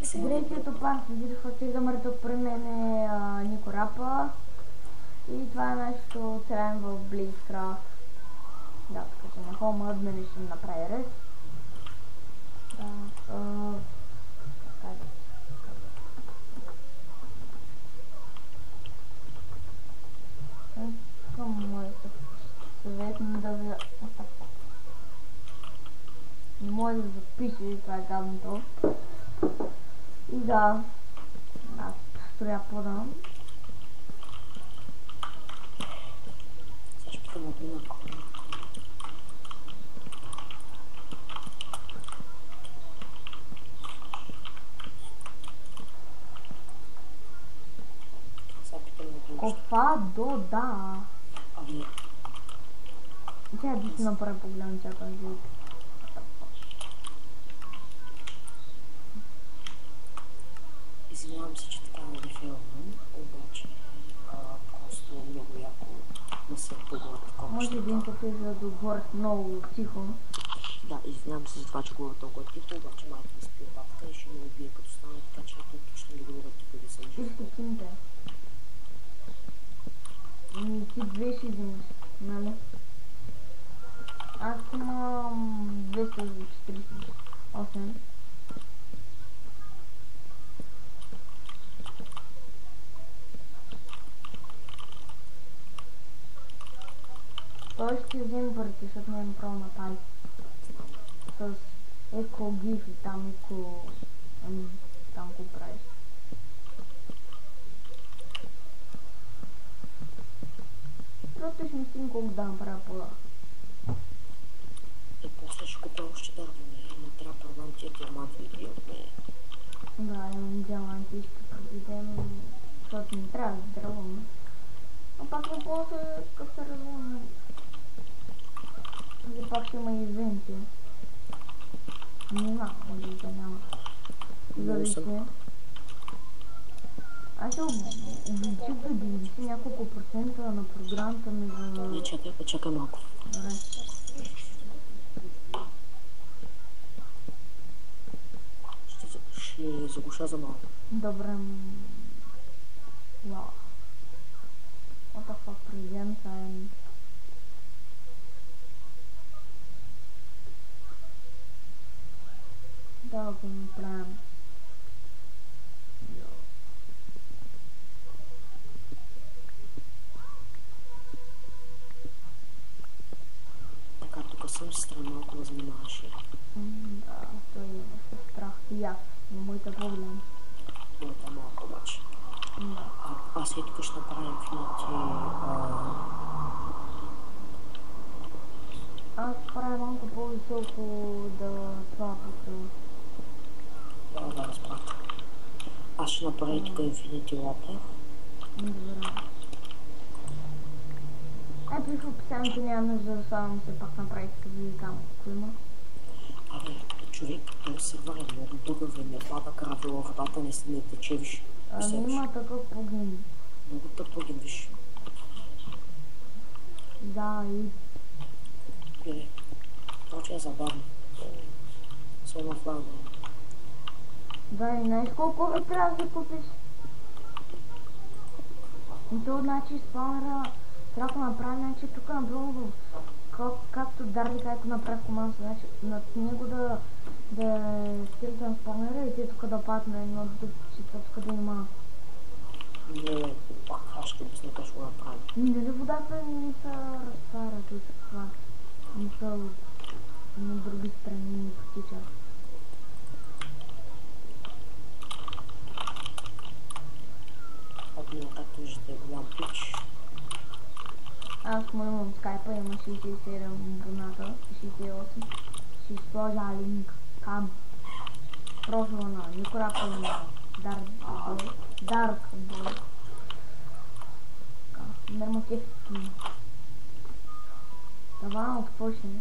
Здравейте, това се видео в Сигамър, тук при мен е Нико Рапа и това е нашето целен в Blazecraft. Да, така че на хома админ ще направи ред. Да, искам моето съветно да ви оставя. Не може да запише, това е гадното. И да, аз строя пода. Сега ще помогна на кола. Кофа до да. Ами... Тя да си направи погледна чакам за... Извинявам се, че така не филмам, обаче просто много яко не се погледна такова. Може един път да говориш много тихо. Да, извинявам се за това, че говоря толкова тихо, обаче майка ми спи бабка и ще ме убие като стане, така че точно да говоря тук да съм жив. Ти ще кинете. Ти две ще взимаш, нали? Аз имам 248. Той ще вземе парите, защото не е направо на тали. С еко гиф и там еко... там го правиш. Просто ще мислим колко да направя пода. И после ще купя още дърване, но трябва да продам тия диаманти и от нея. Да, имам диаманти и ще продадем, защото не трябва да дърваме. Но пак на после, като се развълна, за пак ще има ивенти. Не знам, може да няма. Зависи. Аз ще увеличих да 90 няколко процента на програмата ми за... Не, чакай малко. Добре. Ще заглуша за малко. Добре. Вау. What the fuck, президент time. Да го направим. Така, тук съм сестра малко да занимаваш. Да, той имаше страх и аз, но моята по-голям. Моята малко обаче. Да. Аз и тук ще направим финати. Аз правя малко по-високо да това като... Да, разбрах. Аз ще направя тук Infinity Water. Добре. Ето в описанието няма нужда да слагам се пак направи такива там, ако има. Абе, човек, този сервер е много дълъг, не пада гравила, водата не тече, виж. Има такъв плагин. Много тъп плагин, виж. Да, и... Гледай, това е забавно. Само флага. Да, и знаеш колко ви трябва да купиш? И то, значи, спамера трябва да направи, значи, тук напълно както Дарли, както направи команда, значи, над него да стилите на спамера и те тук да падне едно дупчица, тук да има... Не, пак аз ще обясня как ще го направим. Нали водата не се разтваря тук това? Не са на други страни не потича. Обмина, както виждате, голям пич. Аз му имам скайпа, има 67 абоната, 68. Ще изложа линк към профила на Нико Рапа и на Dark Boy. Нормативки. Това отпочне.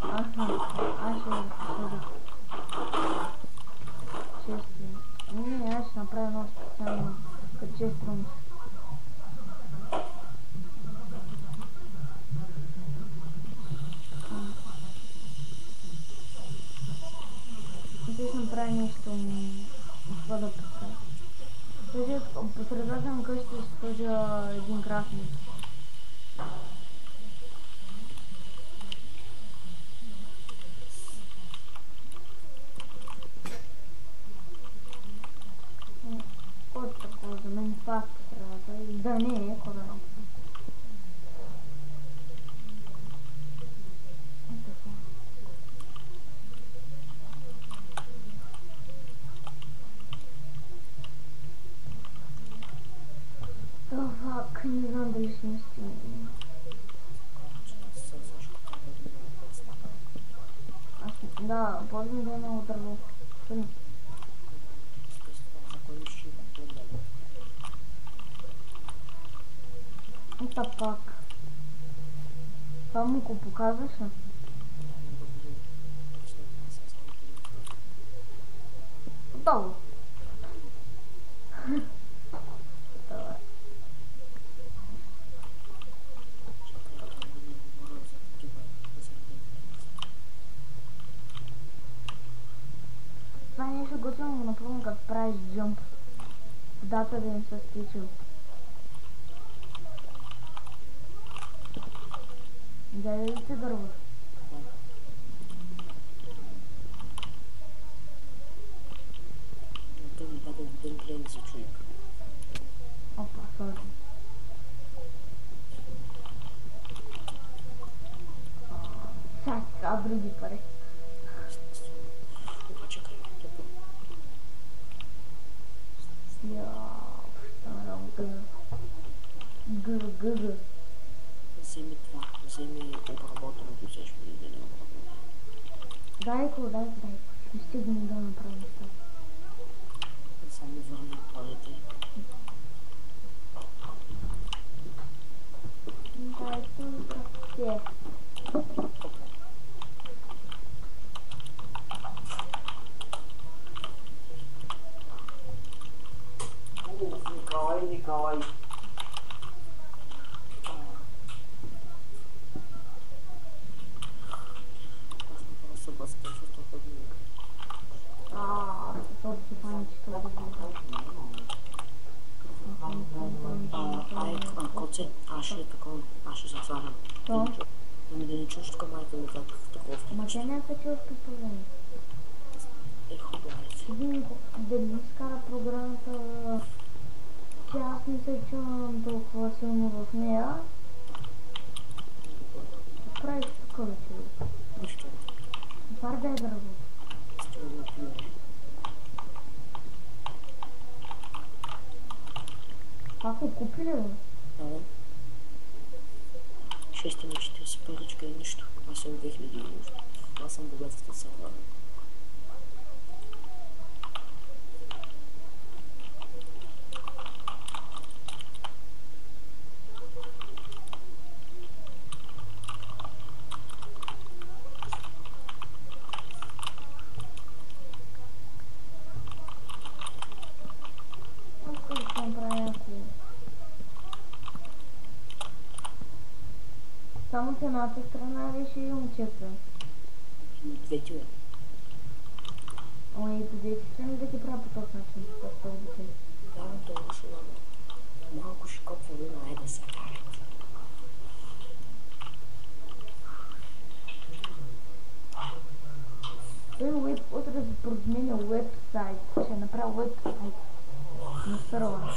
Аз ще не, аз ще направя едно специално като 6 страница. нещо това да представя. Слежи по средата на къщата ще сложа един красник. Кой такова за мен пак по средата и да не е кой. Не знам дали ще ми стигне. Да, ползвам да е много дърво. Ето пак. Това му го показваш ли? Долу. Това е нещо готино, напълно като правиш джъмп. Дата да им се стича. Дай ли си дърво? Той ми даде един плен за човек. Опа, сложи. Сега други пари. Гъгъ. Вземи това, вземи обработеното, също да не обработено. Дай го. Не стигнем да направим това. Само върни планете. Дай тук все. Николай. Коце, аз ще затварям. Да не чуш тук майка ми как такова. Ама тя няма такива предположения. Хубаво е. Да не скара програмата, че аз не се чувам толкова силно в нея. Правиш тук вече. Нищо. Бар да е дърво. Ако купи ли бе? Да. 6 на 40 паричка е нищо. Аз съм 2000 нищо. Аз съм богатата сълва. Само в едната страна беше и момчета. Двете бе. Ой, и по двете страни да ти правя по този начин, с този бутен. Да, това ще дам. Малко ще копва луна, да се карат. Той утре да променя уебсайт. Ще направя уебсайт на сървъра.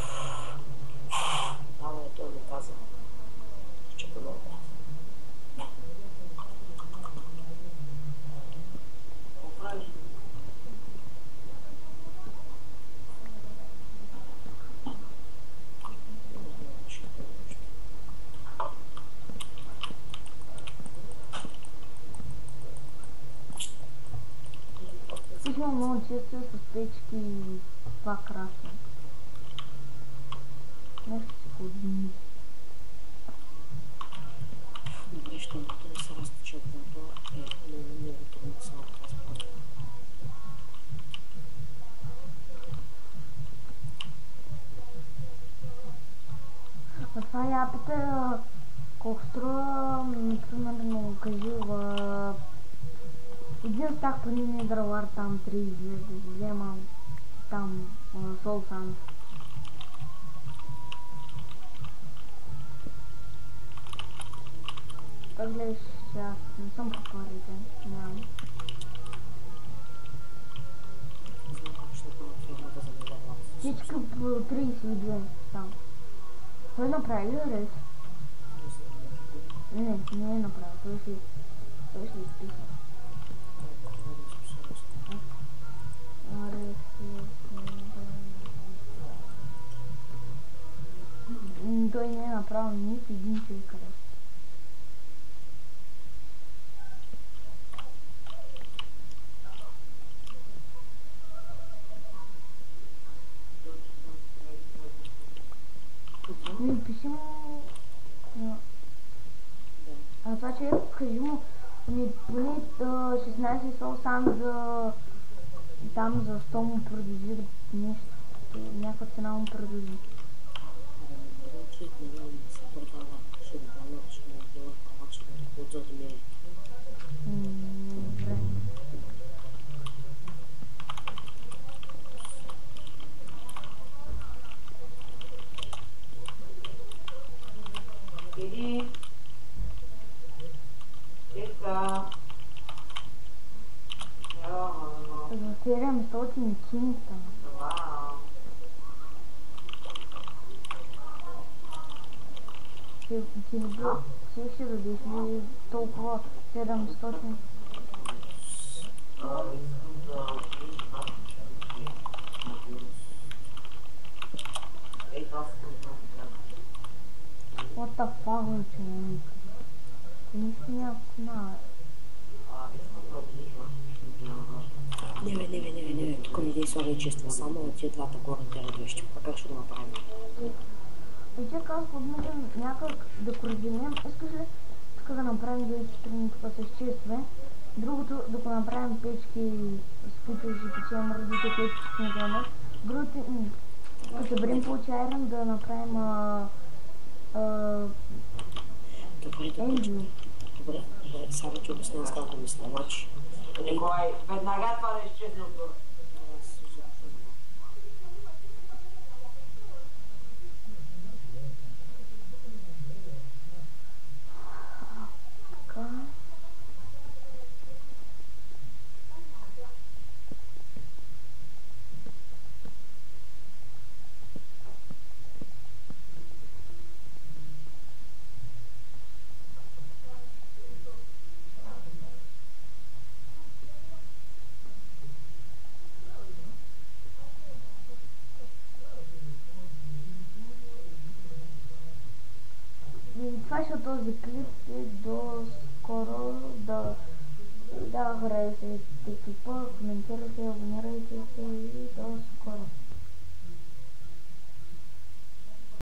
Да, той ми каза. Ще помогна. Имам много често с печки и това красно. Нещо си подмини. Добре, ще да се разтича огънто е много трудно да се разпада. А това я пита колко струва, примерно, кажи в един щях по Netherwar там 3 звезди да взема там Soul Sand. Как гледаш сейчас? Не съм по парите. Нямам. Не знам как ще направя фирмата за Netherwar. Всички по 32 там. Той направи ли рез? Не знам, може би. Не е направил. Той ще изписа. Той не е направил нито един човек рез. Пиши му... А това че кажи му, поне 16 сол сам за... Там за 100 му продължи нещо. Някаква цена му продължи. Добре. Jadi, kita За 700 кинта. Ти ще дадеш ли толкова 700? What the fuck, човек? Нищо няма. Не, тук ми действа вечества, само от тия двата горните редовища. Как ще го направим? И че казах, обмисля някак да го разделим. Искаш ли тук да направим две страни тук с честове? Другото да го направим печки, с които ще печем родите, които ще не вземат. Другото, да съберем повече айрон, да направим Добре, сега ти обясня с както мисля. Значи, Николай, веднага това да изчезне от това. Това ще този клип и до скоро да харесате клипа, коментирайте, абонирайте се и